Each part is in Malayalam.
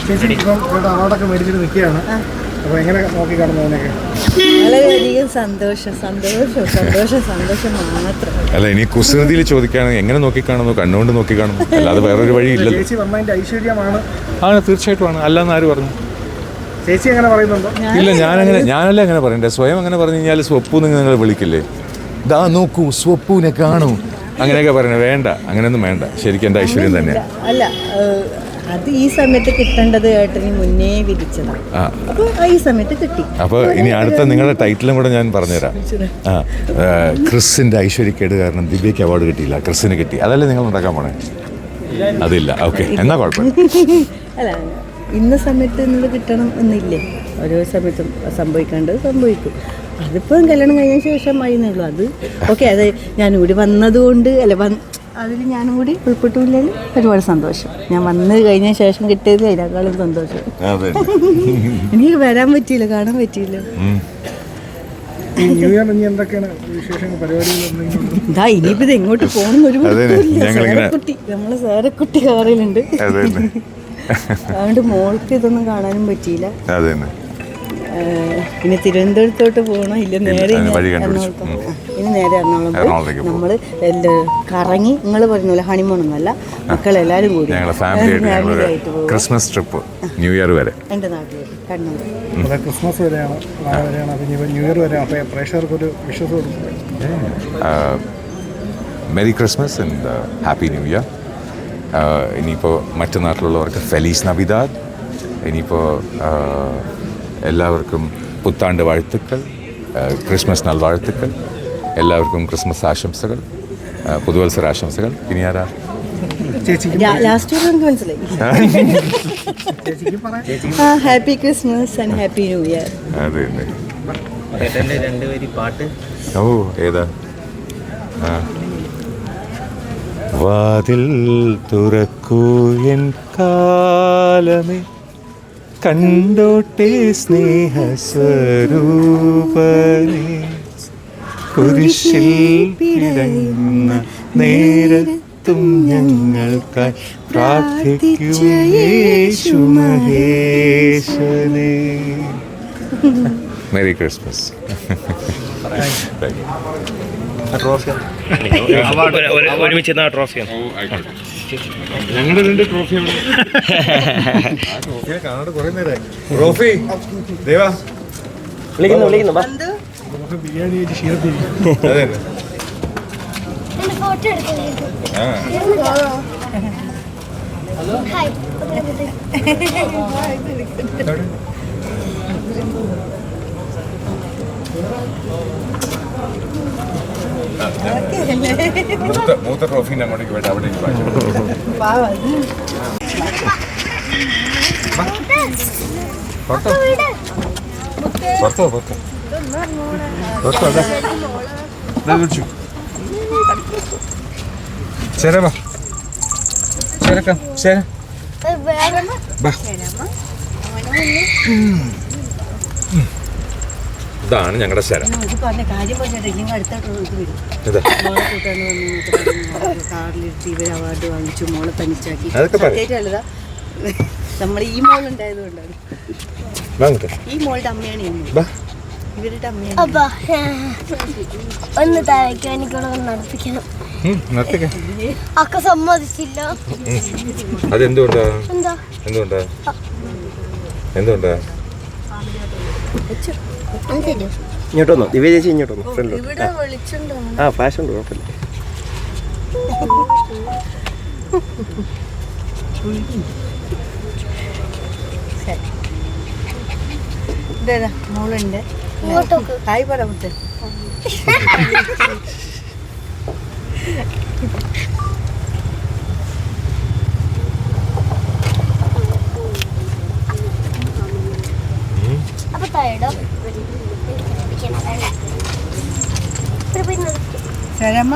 ചേച്ചി ഇപ്പം അവാർഡൊക്കെ മേടിച്ചിട്ട് നിൽക്കുകയാണ്. അപ്പോൾ എങ്ങനെ നോക്കി കാണുന്നു അതിനൊക്കെ? വളരെയധികം സന്തോഷം മാത്രം. അല്ല, ഇനി കുസൃതിയിൽ ചോദിക്കുകയാണെങ്കിൽ എങ്ങനെ നോക്കിക്കാണുന്നു? കണ്ണുകൊണ്ട് നോക്കിക്കാണുന്നു, അല്ലാതെ വേറൊരു വഴിയില്ലല്ലോ. ചേച്ചി വന്നതിൻ്റെ ഐശ്വര്യമാണ്. തീർച്ചയായിട്ടും ആണ്. അല്ലാന്ന് ആര് പറഞ്ഞു? ചേച്ചി അങ്ങനെ പറയുന്നുണ്ടോ? ഇല്ല, ഞാനല്ല അങ്ങനെ പറയണ്ടേ. സ്വയം അങ്ങനെ പറഞ്ഞു കഴിഞ്ഞാൽ സ്വപ്പു നിങ്ങൾ വിളിക്കില്ലേ? ദാ നോക്കൂ, സ്വപ്പുവിനെ കാണൂ, അങ്ങനെയൊക്കെ പറയണേ. വേണ്ട, അങ്ങനെയൊന്നും വേണ്ട. ശരിക്കും എൻ്റെ ഐശ്വര്യം തന്നെയാണ്. അല്ല, അത് ഈ സമയത്ത് കിട്ടേണ്ടത് ഏട്ടന് മുന്നേ വിധിച്ചതാണ്. അപ്പോൾ ഈ സമയത്ത് കിട്ടി. അപ്പോൾ ഇനി അടുത്ത നിങ്ങളുടെ ടൈറ്റിലും കൂടെ ഞാൻ പറഞ്ഞുതരാം. ക്രിസിൻ്റെ ഐശ്വര്യക്കേട് കാരണം ദിവ്യയ്ക്ക് അവാർഡ് കിട്ടിയില്ല, ക്രിസിന് കിട്ടി. അതല്ലേ നിങ്ങൾ ഉണ്ടാക്കാൻ പോണേ? അതില്ല. ഓക്കെ, എന്നാ കുഴപ്പമില്ല. അല്ല, ഇന്ന സമയത്ത് നിങ്ങൾ കിട്ടണം എന്നില്ലേ? ഓരോ സമയത്തും സംഭവിക്കേണ്ടത് സംഭവിക്കും. അതിപ്പം കല്യാണം കഴിഞ്ഞ ശേഷമായി എന്നുള്ളൂ. അത് ഓക്കെ. അത് ഞാനിവിടെ വന്നതുകൊണ്ട് അതിൽ ഞാനും കൂടി ഉൾപ്പെട്ടില്ലെങ്കിൽ ഒരുപാട് സന്തോഷം. ഞാൻ വന്ന് കഴിഞ്ഞ ശേഷം കിട്ടിയത് അതിനേക്കാളും സന്തോഷം. എനിക്ക് വരാൻ പറ്റിയില്ല, കാണാൻ പറ്റിയില്ല. ഇതാ ഇനിയിപ്പോ ഇത് എങ്ങോട്ട് പോകണം ഒരു കുട്ടി, നമ്മളെ സേരക്കുട്ടി കാറിലുണ്ട്. അതുകൊണ്ട് മോൾക്ക് ഇതൊന്നും കാണാനും പറ്റിയില്ല. ഇനി തിരുവനന്തപുരത്തോട്ട് പോകണം. ഇല്ല, നേരെ എറണാകുളത്ത്. ഇനി നേരെ എറണാകുളം നമ്മൾ കറങ്ങി നിങ്ങൾ പറഞ്ഞ പോലെ ഹണിമൂണൊന്നുമല്ല, മക്കളെല്ലാവരും കൂടി ഫാമിലിയായിട്ട് പോകും. ക്രിസ്മസ് ട്രിപ്പ്, ന്യൂ ഇയർ വരെ എൻ്റെ നാട്ടിൽ കണ്ണൂർ. ക്രിസ്മസ് വരെയാണ്, ന്യൂ ഇയർ വരെ. അപ്പോൾ പ്രേക്ഷകർക്ക് ഒരു വിശ്വാസം കൊടുക്കും. Merry Christmas and happy new year. ഇനിയിപ്പോൾ മറ്റു നാട്ടിലുള്ളവർക്ക് ഫെലീസ് നവിദാദ്. ഇനിയിപ്പോൾ എല്ലാവർക്കും പുത്താണ്ട് വാഴ്ത്തുക്കൾ, ക്രിസ്മസ് നാൾ വാഴ്ത്തുക്കൾ, എല്ലാവർക്കും ക്രിസ്മസ് ആശംസകൾ, പുതുവത്സര ആശംസകൾ. ഇനി ആരാ? Happy Christmas and happy new year. അതെ. ഓ, ഏതാ? വാതിൽ തുറക്കൂ എൻ കാലമേ, കണ്ടോട്ടെ സ്നേഹസ്വരൂപനെ, കുരിശിൽ പിടയുന്ന നേരത്തും ഞങ്ങൾക്കായി പ്രാർത്ഥിക്കൂ യേശു മഹേശനെ. Merry Christmas. ഒരുമിച്ച് ട്രോഫിയാണ്. ഞങ്ങളുടെ 2 ട്രോഫിയാണ്. ട്രോഫിയെ കാണാണ്ട് കുറേ നേരമായി. ട്രോഫി ദേവാ വിളിക്കുന്നു. ബിരിയാണി ക്ഷീണത്തിരിക്കും. അതെ. മൂത്ത ട്രോഫീൻ്റെ അങ്ങോട്ടേക്ക് വേണ്ട, അവിടേക്ക് ഇതാണ് ഞങ്ങളുടെ ശരം. അവാർഡ് വാങ്ങിച്ചു, മോളെ തനിച്ചാക്കി. നമ്മൾ ഈ മോളുണ്ടായത് കൊണ്ടാണ്. ഈ മോളുടെ അമ്മയാണ് ഇവരുടെ അമ്മയാണ്. ഒന്ന് താഴേക്ക് എനിക്കൂടെ നടത്തിക്കണം. അക്ക സമ്മതിച്ചില്ല. അതെന്തുകൊണ്ടാ? ഇങ്ങോട്ടൊന്നോ ദിവ്യ ചേച്ചി, ഇങ്ങോട്ടൊന്നോ ഫ്രണ്ടിലോട്ട്. ഫ്ലാഷ് ഉണ്ട്, കുഴപ്പമില്ല. മോളുണ്ട്. ഹായ് പറ മുത്ത്. അപ്പൊ താഴെ ശരമ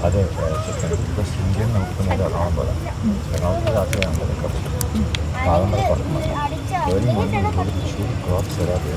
അത് ഇന്ത്യൻ നമുക്ക് നേരെ എറണാകുളം പോകാം. എറണാകുളത്ത് രാത്രി ആകുമ്പോൾ വാഗമൺ പുറത്ത് ഏർലി മോർണിംഗ് തൃശ്ശൂർ ക്രോസ് വരാതെ